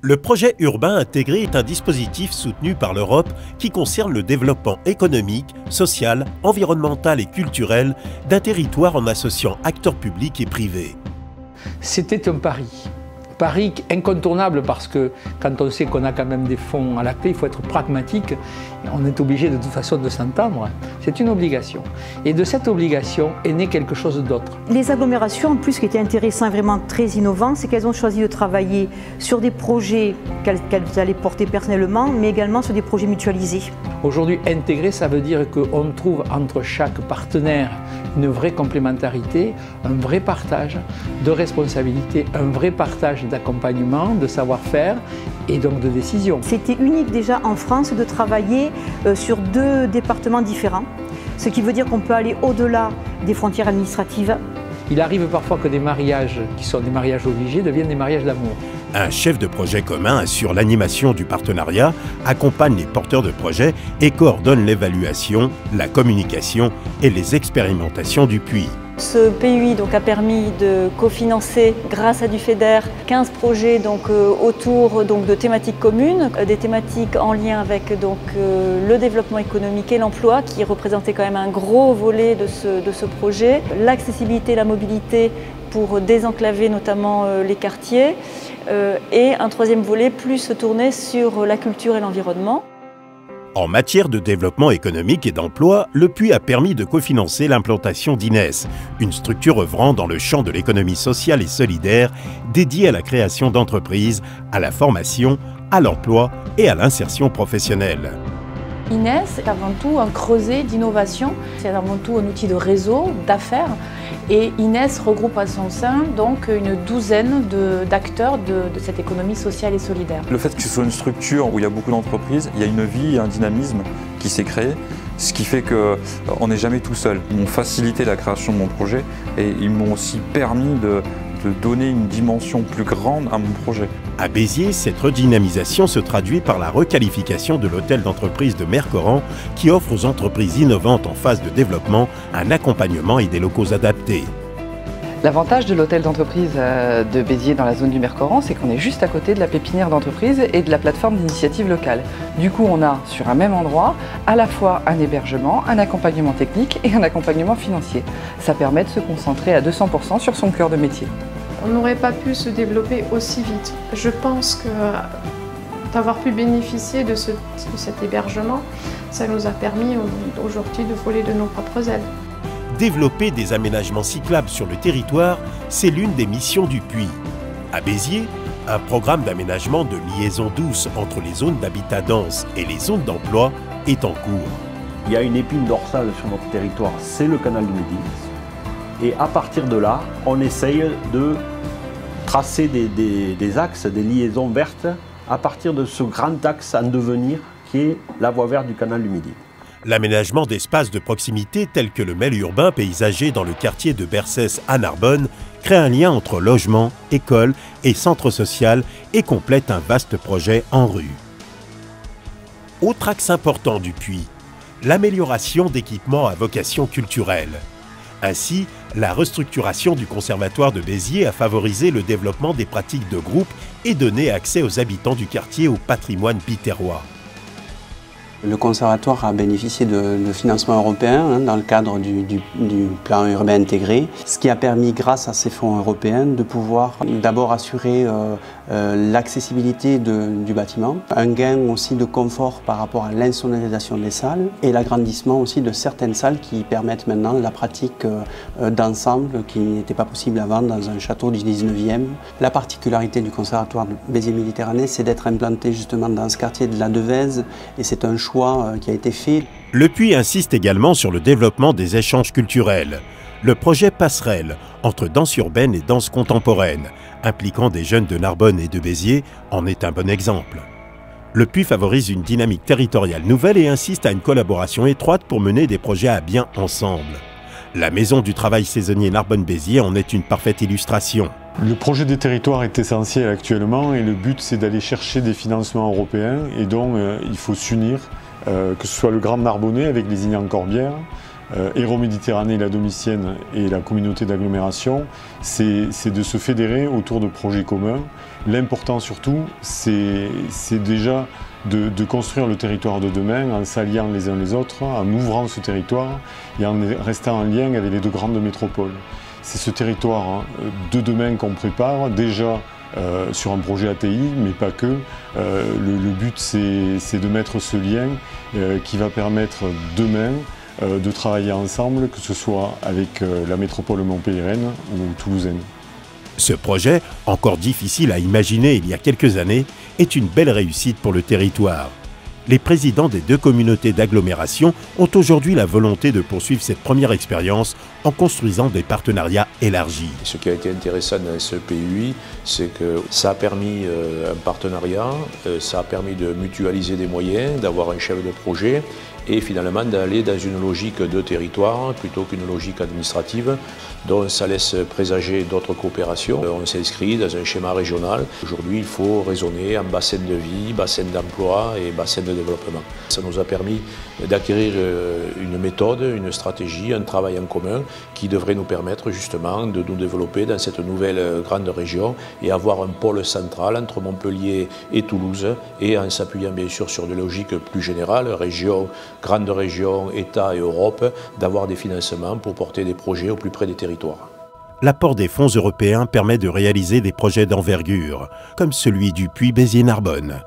Le projet urbain intégré est un dispositif soutenu par l'Europe qui concerne le développement économique, social, environnemental et culturel d'un territoire en associant acteurs publics et privés. C'était un pari. Pari incontournable parce que quand on sait qu'on a quand même des fonds à la clé, il faut être pragmatique. On est obligé de toute façon de s'entendre. C'est une obligation. Et de cette obligation est né quelque chose d'autre. Les agglomérations, en plus, ce qui était intéressant et vraiment très innovant, c'est qu'elles ont choisi de travailler sur des projets qu'elles allaient porter personnellement, mais également sur des projets mutualisés. Aujourd'hui, intégrer, ça veut dire qu'on trouve entre chaque partenaire une vraie complémentarité, un vrai partage de responsabilités, un vrai partage d'accompagnement, de savoir-faire et donc de décision. C'était unique déjà en France de travailler sur 2 départements différents, ce qui veut dire qu'on peut aller au-delà des frontières administratives. Il arrive parfois que des mariages qui sont des mariages obligés deviennent des mariages d'amour. Un chef de projet commun assure l'animation du partenariat, accompagne les porteurs de projets et coordonne l'évaluation, la communication et les expérimentations du puits. Ce PUI a permis de cofinancer, grâce à du FEDER, 15 projets autour de thématiques communes, des thématiques en lien avec le développement économique et l'emploi, qui représentait quand même un gros volet de ce projet, l'accessibilité, la mobilité pour désenclaver notamment les quartiers, et un 3e volet plus tourné sur la culture et l'environnement. En matière de développement économique et d'emploi, le puits a permis de cofinancer l'implantation d'INES, une structure œuvrant dans le champ de l'économie sociale et solidaire dédiée à la création d'entreprises, à la formation, à l'emploi et à l'insertion professionnelle. INES est avant tout un creuset d'innovation, c'est avant tout un outil de réseau, d'affaires. Et INES regroupe à son sein donc une douzaine d'acteurs de cette économie sociale et solidaire. Le fait que ce soit une structure où il y a beaucoup d'entreprises, il y a une vie et un dynamisme qui s'est créé, ce qui fait qu'on n'est jamais tout seul. Ils m'ont facilité la création de mon projet et ils m'ont aussi permis de donner une dimension plus grande à mon projet. À Béziers, cette redynamisation se traduit par la requalification de l'hôtel d'entreprise de Mercoran qui offre aux entreprises innovantes en phase de développement un accompagnement et des locaux adaptés. L'avantage de l'hôtel d'entreprise de Béziers dans la zone du Mercoran, c'est qu'on est juste à côté de la pépinière d'entreprise et de la plateforme d'initiative locale. Du coup, on a sur un même endroit à la fois un hébergement, un accompagnement technique et un accompagnement financier. Ça permet de se concentrer à 200% sur son cœur de métier. On n'aurait pas pu se développer aussi vite. Je pense que d'avoir pu bénéficier de cet hébergement, ça nous a permis aujourd'hui de voler de nos propres ailes. Développer des aménagements cyclables sur le territoire, c'est l'une des missions du puits. À Béziers, un programme d'aménagement de liaison douce entre les zones d'habitat dense et les zones d'emploi est en cours. Il y a une épine dorsale sur notre territoire, c'est le canal du Midi. Et à partir de là, on essaye de tracer des axes, des liaisons vertes à partir de ce grand axe en devenir qui est la voie verte du canal du Midi. L'aménagement d'espaces de proximité tels que le mêle urbain paysager dans le quartier de Bercès à Narbonne crée un lien entre logement, école et centre social et complète un vaste projet en rue. Autre axe important du puits, l'amélioration d'équipements à vocation culturelle. Ainsi, la restructuration du conservatoire de Béziers a favorisé le développement des pratiques de groupe et donné accès aux habitants du quartier au patrimoine biterrois. Le conservatoire a bénéficié de financements européens dans le cadre du plan urbain intégré, ce qui a permis, grâce à ces fonds européens, de pouvoir d'abord assurer l'accessibilité du bâtiment, un gain aussi de confort par rapport à l'insonorisation des salles et l'agrandissement aussi de certaines salles qui permettent maintenant la pratique d'ensemble qui n'était pas possible avant dans un château du 19e. La particularité du conservatoire de Béziers-Méditerranée, c'est d'être implanté justement dans ce quartier de la Devèze et c'est un choix qui a été fait. Le puits insiste également sur le développement des échanges culturels. Le projet Passerelle, entre danse urbaine et danse contemporaine, impliquant des jeunes de Narbonne et de Béziers, en est un bon exemple. Le puits favorise une dynamique territoriale nouvelle et insiste à une collaboration étroite pour mener des projets à bien ensemble. La Maison du travail saisonnier Narbonne-Béziers en est une parfaite illustration. Le projet des territoires est essentiel actuellement et le but c'est d'aller chercher des financements européens et donc il faut s'unir, que ce soit le Grand Narbonnais avec les Ignans-Corbières, Hérault-Méditerranée, la Domitienne et la communauté d'agglomération, c'est de se fédérer autour de projets communs. L'important surtout, c'est déjà de construire le territoire de demain en s'alliant les uns les autres, en ouvrant ce territoire et en restant en lien avec les deux grandes métropoles. C'est ce territoire de demain qu'on prépare, déjà sur un projet ATI, mais pas que. Le but, c'est de mettre ce lien qui va permettre demain de travailler ensemble, que ce soit avec la métropole montpelliéraine ou toulousaine. Ce projet, encore difficile à imaginer il y a quelques années, est une belle réussite pour le territoire. Les présidents des deux communautés d'agglomération ont aujourd'hui la volonté de poursuivre cette première expérience en construisant des partenariats élargis. Ce qui a été intéressant dans ce PUI, c'est que ça a permis un partenariat, ça a permis de mutualiser des moyens, d'avoir un chef de projet et finalement d'aller dans une logique de territoire plutôt qu'une logique administrative, dont ça laisse présager d'autres coopérations. On s'inscrit dans un schéma régional. Aujourd'hui, il faut raisonner en bassin de vie, bassin d'emploi et bassin de développement. Ça nous a permis d'acquérir une méthode, une stratégie, un travail en commun qui devrait nous permettre justement de nous développer dans cette nouvelle grande région et avoir un pôle central entre Montpellier et Toulouse, et en s'appuyant bien sûr sur des logiques plus générales, région, grande région, État et Europe, d'avoir des financements pour porter des projets au plus près des territoires. L'apport des fonds européens permet de réaliser des projets d'envergure, comme celui du puits Béziers-Narbonne.